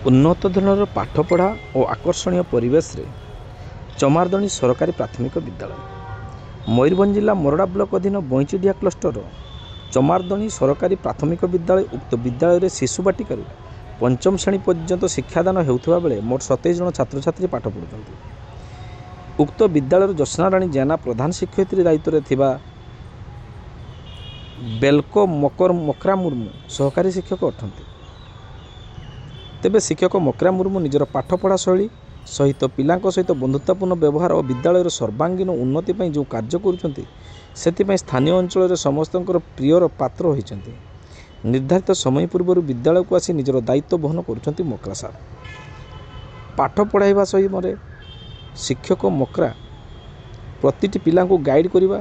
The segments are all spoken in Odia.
ଉନ୍ନତ ଧରଣର ପାଠପଢ଼ା ଓ ଆକର୍ଷଣୀୟ ପରିବେଶରେ ଚମାରଦଣୀ ସରକାରୀ ପ୍ରାଥମିକ ବିଦ୍ୟାଳୟ ମୟୂରଭଞ୍ଜ ଜିଲ୍ଲା ମୋରଡ଼ା ବ୍ଲକ ଅଧୀନ ବଇଁଚିଡିଆ କ୍ଲଷ୍ଟର ଚମାରଦଣୀ ସରକାରୀ ପ୍ରାଥମିକ ବିଦ୍ୟାଳୟ। ଉକ୍ତ ବିଦ୍ୟାଳୟରେ ଶିଶୁ ବାଟିକାରୁ ପଞ୍ଚମ ଶ୍ରେଣୀ ପର୍ଯ୍ୟନ୍ତ ଶିକ୍ଷାଦାନ ହେଉଥିବା ବେଳେ ମୋଟ 27 ଜଣ ଛାତ୍ରଛାତ୍ରୀ ପାଠ ପଢ଼ୁଛନ୍ତି। ଉକ୍ତ ବିଦ୍ୟାଳୟର ଜ୍ୟୋତ୍ସ୍ନାରାଣୀ ଜେନା ପ୍ରଧାନ ଶିକ୍ଷୟିତ୍ରୀ ଦାୟିତ୍ୱରେ ଥିବା ବେଲକୋ ମକରା ମୁର୍ମୁ ସହକାରୀ ଶିକ୍ଷକ ଅଟନ୍ତି। ତେବେ ଶିକ୍ଷକ ମକରା ମୁର୍ମୁ ନିଜର ପାଠପଢ଼ା ଶୈଳୀ ସହିତ ପିଲାଙ୍କ ସହିତ ବନ୍ଧୁତାପୂର୍ଣ୍ଣ ବ୍ୟବହାର ଓ ବିଦ୍ୟାଳୟର ସର୍ବାଙ୍ଗୀନ ଉନ୍ନତି ପାଇଁ ଯେଉଁ କାର୍ଯ୍ୟ କରୁଛନ୍ତି ସେଥିପାଇଁ ସ୍ଥାନୀୟ ଅଞ୍ଚଳରେ ସମସ୍ତଙ୍କର ପ୍ରିୟର ପାତ୍ର ହୋଇଛନ୍ତି। ନିର୍ଦ୍ଧାରିତ ସମୟ ପୂର୍ବରୁ ବିଦ୍ୟାଳୟକୁ ଆସି ନିଜର ଦାୟିତ୍ୱ ବହନ କରୁଛନ୍ତି ମକରା ସାର୍। ପାଠ ପଢ଼ାଇବା ସମୟରେ ଶିକ୍ଷକ ମକରା ପ୍ରତିଟି ପିଲାଙ୍କୁ ଗାଇଡ଼ କରିବା,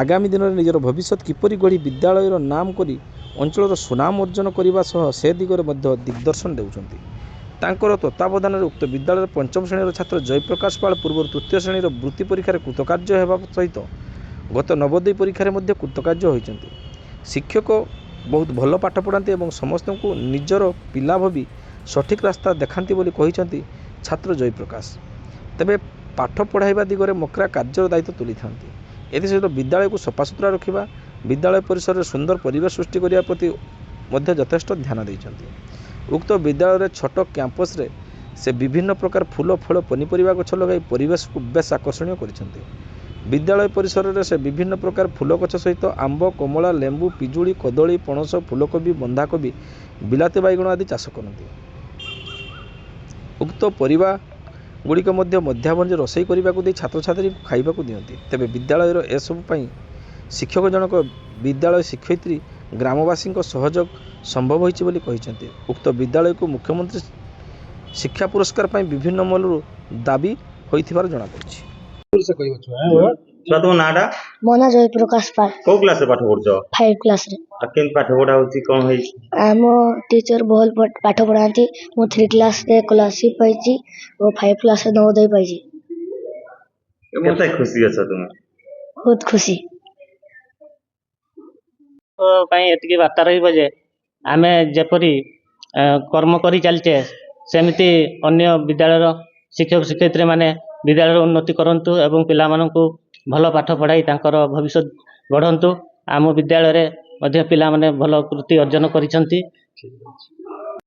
ଆଗାମୀ ଦିନରେ ନିଜର ଭବିଷ୍ୟତ କିପରି ଗଢ଼ି ବିଦ୍ୟାଳୟର ନାମ କରି ଅଞ୍ଚଳର ସୁନାମ ଅର୍ଜନ କରିବା ସହ ସେ ଦିଗରେ ମଧ୍ୟ ଦିଗ୍ଦର୍ଶନ ଦେଉଛନ୍ତି। ତାଙ୍କର ତତ୍ତ୍ୱାବଧାନରେ ଉକ୍ତ ବିଦ୍ୟାଳୟର ପଞ୍ଚମ ଶ୍ରେଣୀର ଛାତ୍ର ଜୟପ୍ରକାଶ ପାଳ ପୂର୍ବରୁ ତୃତୀୟ ଶ୍ରେଣୀର ବୃତ୍ତି ପରୀକ୍ଷାରେ କୃତକାର୍ଯ୍ୟ ହେବା ସହିତ ଗତ ନବୋଦୟ ପରୀକ୍ଷାରେ ମଧ୍ୟ କୃତକାର୍ଯ୍ୟ ହୋଇଛନ୍ତି। ଶିକ୍ଷକ ବହୁତ ଭଲ ପାଠ ପଢ଼ାନ୍ତି ଏବଂ ସମସ୍ତଙ୍କୁ ନିଜର ପିଲା ଭାବି ସଠିକ୍ ରାସ୍ତା ଦେଖାନ୍ତି ବୋଲି କହିଛନ୍ତି ଛାତ୍ର ଜୟପ୍ରକାଶ। ତେବେ ପାଠ ପଢ଼ାଇବା ଦିଗରେ ମକରା କାର୍ଯ୍ୟର ଦାୟିତ୍ୱ ତୁଲିଥାନ୍ତି। ଏଥିସହିତ ବିଦ୍ୟାଳୟକୁ ସଫାସୁତୁରା ରଖିବା, ବିଦ୍ୟାଳୟ ପରିସରରେ ସୁନ୍ଦର ପରିବେଶ ସୃଷ୍ଟି କରିବା ପ୍ରତି ମଧ୍ୟ ଯଥେଷ୍ଟ ଧ୍ୟାନ ଦେଇଛନ୍ତି। ଉକ୍ତ ବିଦ୍ୟାଳୟରେ ଛୋଟ କ୍ୟାମ୍ପସରେ ସେ ବିଭିନ୍ନ ପ୍ରକାର ଫୁଲ, ଫଳ, ପନିପରିବା ଗଛ ଲଗାଇ ପରିବେଶକୁ ବେଶ ଆକର୍ଷଣୀୟ କରିଛନ୍ତି। ବିଦ୍ୟାଳୟ ପରିସରରେ ସେ ବିଭିନ୍ନ ପ୍ରକାର ଫୁଲ ଗଛ ସହିତ ଆମ୍ବ, କମଳା, ଲେମ୍ବୁ, ପିଜୁଳି, କଦଳୀ, ପଣସ, ଫୁଲକୋବି, ବନ୍ଧାକୋବି, ବିଲାତି ବାଇଗଣ ଆଦି ଚାଷ କରନ୍ତି। ଉକ୍ତ ପରିବା ଗୁଡ଼ିକ ମଧ୍ୟ ମଧ୍ୟାହ୍ନରେ ରୋଷେଇ କରିବାକୁ ଦେଇ ଛାତ୍ରଛାତ୍ରୀଙ୍କୁ ଖାଇବାକୁ ଦିଅନ୍ତି। ତେବେ ବିଦ୍ୟାଳୟର ଏସବୁ ପାଇଁ ଶିକ୍ଷକ ଜଣକ, ବିଦ୍ୟାଳୟ ଶିକ୍ଷୟିତ୍ରୀ, ଗ୍ରାମବାସୀଙ୍କ ସହଯୋଗ ସମ୍ଭବ ହୋଇଛି ବୋଲି କହିଛନ୍ତି। ଉକ୍ତ ବିଦ୍ୟାଳୟକୁ ମୁଖ୍ୟମନ୍ତ୍ରୀ ଶିକ୍ଷା ପୁରସ୍କାର ପାଇଁ ବିଭିନ୍ନ ମହଲରୁ ଦାବି ହୋଇଥିବାର ଜଣାପଡ଼ିଛି। ଛୁଆ ତମ ନାଁଟା? ମୋ ନାଁ ଜୟପ୍ରକାଶ ପାଳ। କୋଉ କ୍ଲାସରେ ପାଠ ପଢୁଛ? 5 କ୍ଲାସରେ। ଆଉ କେମିତି ପାଠ ପଢା ହଉଛି, କଣ ହେଇଛି? ଆମ ଟିଚର ଭଲ ପାଠ ପଢ଼ାନ୍ତି। ମୁଁ 3 କ୍ଲାସରେ ସ୍କଲାରସିପ୍ ପାଇଛି ଓ 5 କ୍ଲାସରେ ନବୋଦୟ ପାଇଛି। କେତେ ଖୁସି ଅଛ ତୁମେ? ବହୁତ ଖୁସି। ପାଇଁ ଏତିକି ବାର୍ତ୍ତା ରହିବ ଯେ ଆମେ ଯେପରି କର୍ମ କରି ଚାଲିଛେ ସେମିତି ଅନ୍ୟ ବିଦ୍ୟାଳୟର ଶିକ୍ଷକ ଶିକ୍ଷୟିତ୍ରୀ ମାନେ ବିଦ୍ୟାଳୟର ଉନ୍ନତି କରନ୍ତୁ ଏବଂ ପିଲାମାନଙ୍କୁ ଭଲ ପାଠ ପଢ଼ାଇ ତାଙ୍କର ଭବିଷ୍ୟତ ଗଢ଼ନ୍ତୁ। ଆମ ବିଦ୍ୟାଳୟରେ ମଧ୍ୟ ପିଲାମାନେ ଭଲ କୃତି ଅର୍ଜନ କରିଛନ୍ତି।